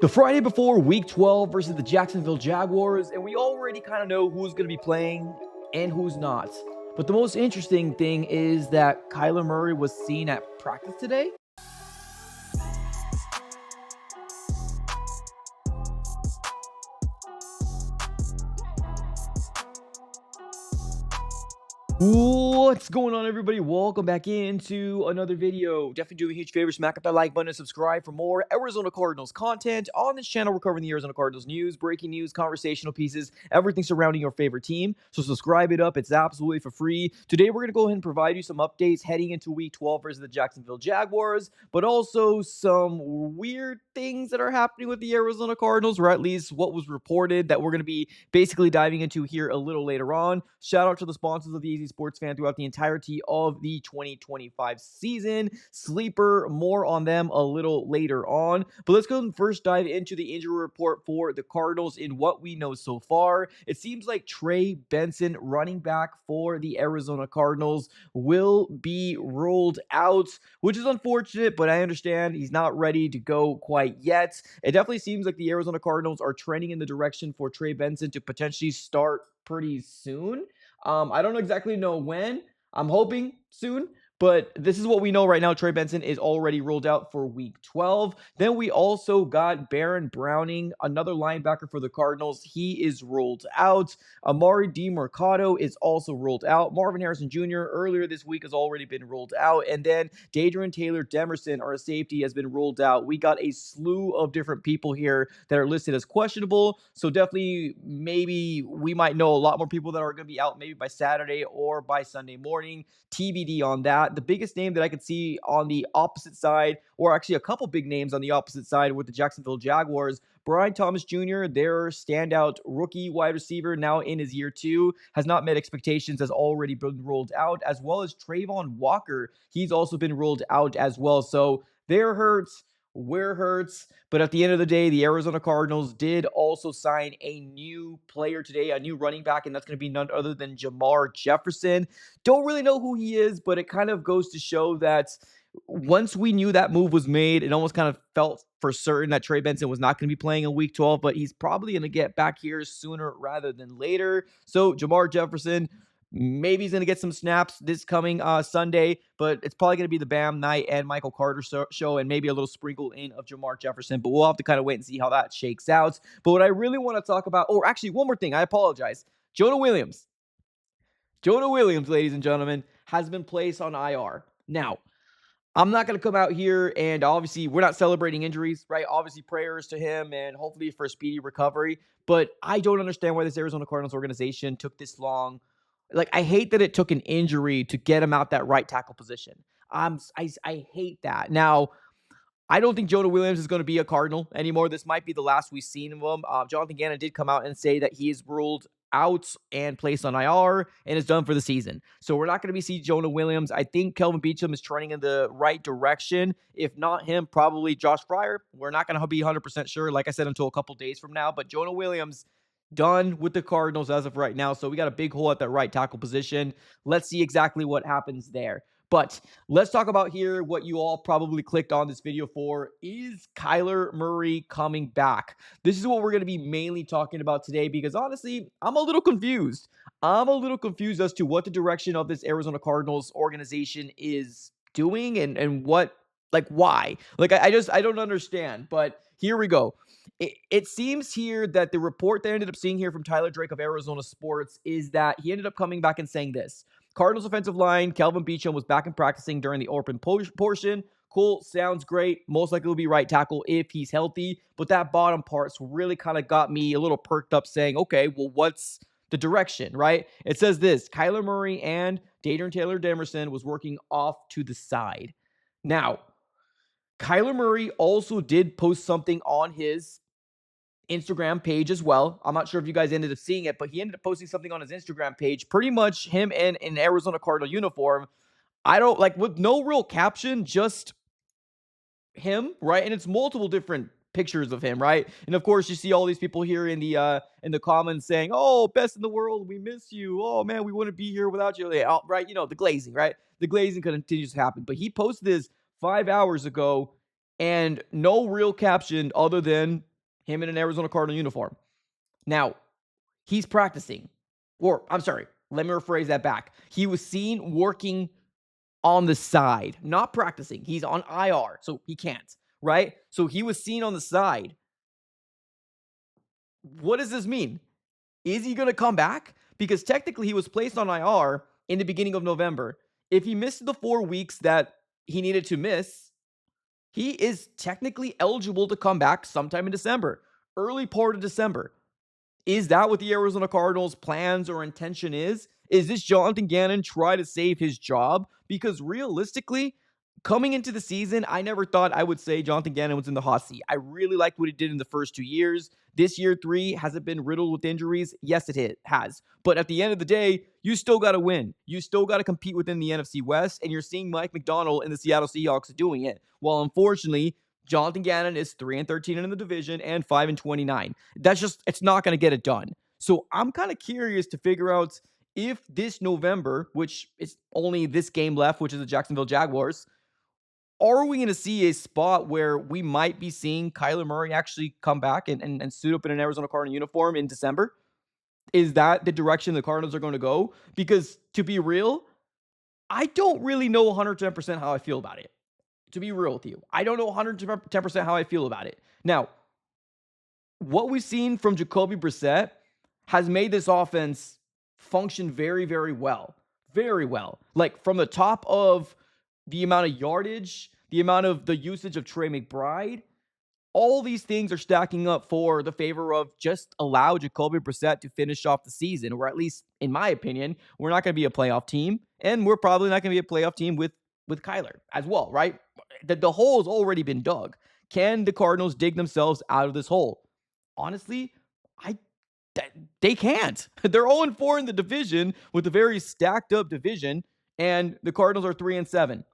The Friday before Week 12 versus the Jacksonville Jaguars, and we already kind of know who's going to be playing and who's not. But the most interesting thing is that Kyler Murray was seen at practice today. What's going on, everybody? Welcome back into another video. Definitely do me a huge favor, smack up that like button and subscribe for more Arizona Cardinals content. On this channel, we're covering the Arizona Cardinals news, breaking news, conversational pieces, everything surrounding your favorite team. So subscribe it up. It's absolutely for free. Today, we're going to go ahead and provide you some updates heading into Week 12 versus the Jacksonville Jaguars, but also some weird things that are happening with the Arizona Cardinals, or at least what was reported that we're going to be basically diving into here a little later on. Shout out to the sponsors of the Easy Sports Fan throughout the entirety of the 2025 season. Sleeper, more on them a little later on. But let's go and first dive into the injury report for the Cardinals in what we know so far. It seems like Trey Benson, running back for the Arizona Cardinals, will be ruled out, which is unfortunate, but I understand he's not ready to go quite yet. It definitely seems like the Arizona Cardinals are trending in the direction for Trey Benson to potentially start pretty soon. I don't exactly know when. I'm hoping soon, but this is what we know right now. Trey Benson is already ruled out for Week 12. Then we also got Baron Browning, another linebacker for the Cardinals. He is ruled out. Amari DiMercado is also ruled out. Marvin Harrison Jr. earlier this week has already been ruled out. And then Dadrian Taylor Demerson, our safety, has been ruled out. We got a slew of different people here that are listed as questionable. So definitely, maybe we might know a lot more people that are going to be out maybe by Saturday or by Sunday morning. TBD on that. The biggest name that I could see on the opposite side, or actually a couple big names on the opposite side with the Jacksonville Jaguars, Brian Thomas Jr., their standout rookie wide receiver, now in his year 2, has not met expectations, has already been ruled out, as well as Trayvon Walker. He's also been ruled out as well. So they're hurt. We're hurts. But at the end of the day, the Arizona Cardinals did also sign a new player today, a new running back, and that's going to be none other than Jamar Jefferson. Don't really know who he is, but it kind of goes to show that once we knew that move was made, it almost kind of felt for certain that Trey Benson was not going to be playing in Week 12, but he's probably going to get back here sooner rather than later. So Jamar Jefferson, maybe he's going to get some snaps this coming Sunday, but it's probably going to be the Bam Knight and Michael Carter show, and maybe a little sprinkle in of Jamar Jefferson, but we'll have to kind of wait and see how that shakes out. But what I really want to talk about, or actually one more thing, I apologize. Jonah Williams, ladies and gentlemen, has been placed on IR. Now, I'm not going to come out here and obviously we're not celebrating injuries, right? Obviously prayers to him and hopefully for a speedy recovery. But I don't understand why this Arizona Cardinals organization took this long. Like, I hate that it took an injury to get him out that right tackle position. I hate that. Now, I don't think Jonah Williams is going to be a Cardinal anymore. This might be the last we've seen of him. Jonathan Gannon did come out and say that he is ruled out and placed on IR and is done for the season. So we're not going to be seeing Jonah Williams. I think Kelvin Beachum is trending in the right direction. If not him, probably Josh Fryer. We're not going to be 100% sure, like I said, until a couple days from now. But Jonah Williams done with the Cardinals as of right now. So we got a big hole at that right tackle position. Let's see exactly what happens there. But let's talk about here what you all probably clicked on this video for. Is Kyler Murray coming back? This is what we're going to be mainly talking about today because honestly, I'm a little confused. I'm a little confused as to what the direction of this Arizona Cardinals organization is doing and what, like, why. Like, I don't understand. But here we go. It seems here that the report that I ended up seeing here from Tyler Drake of Arizona Sports is that he ended up coming back and saying this. Cardinals offensive line, Kelvin Beachum was back and practicing during the open portion. Cool, sounds great. Most likely will be right tackle if he's healthy. But that bottom part's really kind of got me a little perked up saying, okay, well, what's the direction, right? It says this: Kyler Murray and Dadrian Taylor Demerson was working off to the side. Now, Kyler Murray also did post something on his Instagram page as well. I'm not sure if you guys ended up seeing it, but he ended up posting something on his Instagram page. Pretty much him in an Arizona Cardinal uniform. I don't like, with no real caption, just him, right? And it's multiple different pictures of him, right? And of course, you see all these people here in the comments saying, "Oh, best in the world, we miss you. Oh man, we wouldn't be here without you." Yeah, right? You know, the glazing, right? The glazing continues to happen. But he posted this 5 hours ago, and no real caption other than him in an Arizona Cardinal uniform. Now, he's practicing. Or, I'm sorry, let me rephrase that back. He was seen working on the side, not practicing. He's on IR, so he can't, right? So he was seen on the side. What does this mean? Is he going to come back? Because technically he was placed on IR in the beginning of November. If he missed the 4 weeks that he needed to miss, he is technically eligible to come back sometime in December, early part of December. Is that what the Arizona Cardinals' plans or intention is? Is this Jonathan Gannon try to save his job? Because realistically, coming into the season, I never thought I would say Jonathan Gannon was in the hot seat. I really liked what he did in the first 2 years. This year 3, has it been riddled with injuries? Yes, it has. But at the end of the day, you still got to win. You still got to compete within the NFC West, and you're seeing Mike McDonald and the Seattle Seahawks doing it. Well, unfortunately, Jonathan Gannon is 3-13 in the division and 5-29. That's just, it's not going to get it done. So I'm kind of curious to figure out if this November, which is only this game left, which is the Jacksonville Jaguars, are we going to see a spot where we might be seeing Kyler Murray actually come back and suit up in an Arizona Cardinal uniform in December? Is that the direction the Cardinals are going to go? Because to be real, I don't really know 110% how I feel about it. To be real with you, I don't know 110% how I feel about it. Now, what we've seen from Jacoby Brissett has made this offense function very, very well. Very well. Like from the top of the amount of yardage, the amount of the usage of Trey McBride, all these things are stacking up for the favor of just allow Jacoby Brissett to finish off the season, or at least, in my opinion, we're not going to be a playoff team, and we're probably not going to be a playoff team with Kyler as well, right? The hole's already been dug. Can the Cardinals dig themselves out of this hole? Honestly, they can't. They're 0-4 in the division with a very stacked up division, and the Cardinals are 3-7.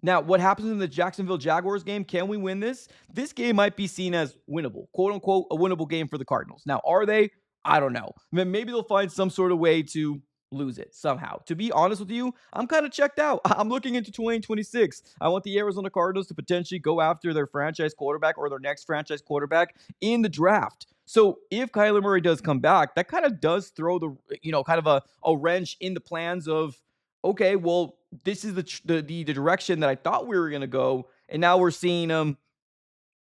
Now, what happens in the Jacksonville Jaguars game? Can we win this? This game might be seen as winnable, quote unquote, a winnable game for the Cardinals. Now, are they? I don't know. Maybe they'll find some sort of way to lose it somehow. To be honest with you, I'm kind of checked out. I'm looking into 2026. I want the Arizona Cardinals to potentially go after their franchise quarterback or their next franchise quarterback in the draft. So if Kyler Murray does come back, that kind of does throw the, kind of a wrench in the plans of, okay, well, this is the direction that I thought we were going to go. And now we're seeing them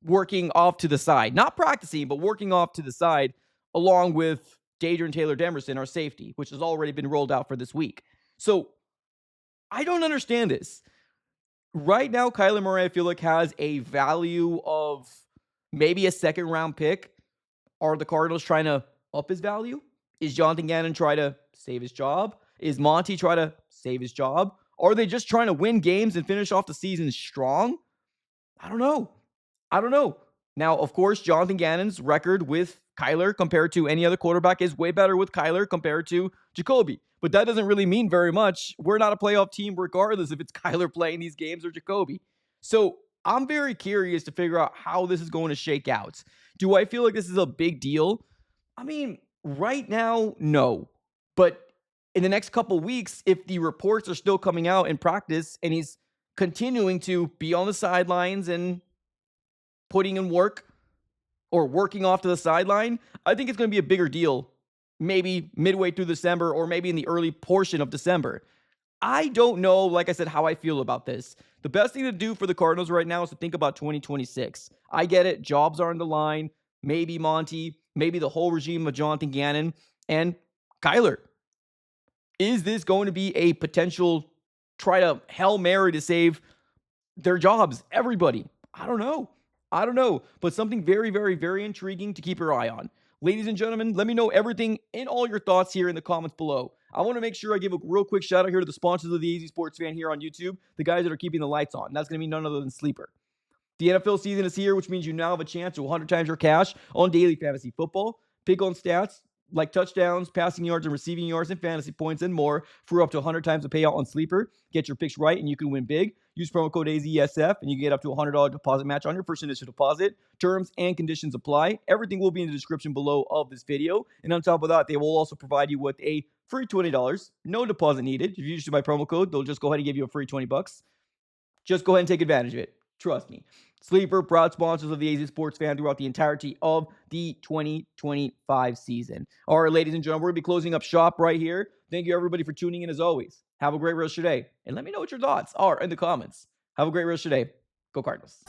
working off to the side, not practicing, but working off to the side along with Dadrian Taylor-Demerson, our safety, which has already been rolled out for this week. So I don't understand this. Right now, Kyler Murray, I feel like, has a value of maybe a second-round pick. Are the Cardinals trying to up his value? Is Jonathan Gannon trying to save his job? Is Monty trying to save his job? Are they just trying to win games and finish off the season strong? I don't know. Now, of course, Jonathan Gannon's record with Kyler compared to any other quarterback is way better with Kyler compared to Jacoby. But that doesn't really mean very much. We're not a playoff team regardless if it's Kyler playing these games or Jacoby. So I'm very curious to figure out how this is going to shake out. Do I feel like this is a big deal? I mean, right now, no. But in the next couple weeks, if the reports are still coming out in practice and he's continuing to be on the sidelines and putting in work or working off to the sideline, I think it's going to be a bigger deal maybe midway through December or maybe in the early portion of December. I don't know, like I said, how I feel about this. The best thing to do for the Cardinals right now is to think about 2026. I get it. Jobs are on the line. Maybe Monty, maybe the whole regime of Jonathan Gannon and Kyler. Is this going to be a potential try to Hail Mary to save their jobs? Everybody. I don't know. But something very, very, very intriguing to keep your eye on. Ladies and gentlemen, let me know everything and all your thoughts here in the comments below. I want to make sure I give a real quick shout out here to the sponsors of the Easy Sports Fan here on YouTube, the guys that are keeping the lights on. That's going to be none other than Sleeper. The NFL season is here, which means you now have a chance to 100 times your cash on daily fantasy football. Pick on stats like touchdowns, passing yards, and receiving yards, and fantasy points, and more for up to 100 times the payout on Sleeper. Get your picks right, and you can win big. Use promo code AZSF, and you can get up to a $100 deposit match on your first initial deposit. Terms and conditions apply. Everything will be in the description below of this video. And on top of that, they will also provide you with a free $20. No deposit needed. If you use my promo code, they'll just go ahead and give you a free $20. Just go ahead and take advantage of it. Trust me. Sleeper, proud sponsors of the AZ Sports Fan throughout the entirety of the 2025 season. All right, ladies and gentlemen, we're going to be closing up shop right here. Thank you, everybody, for tuning in as always. Have a great rest of your day. And let me know what your thoughts are in the comments. Have a great rest of your day. Go Cardinals.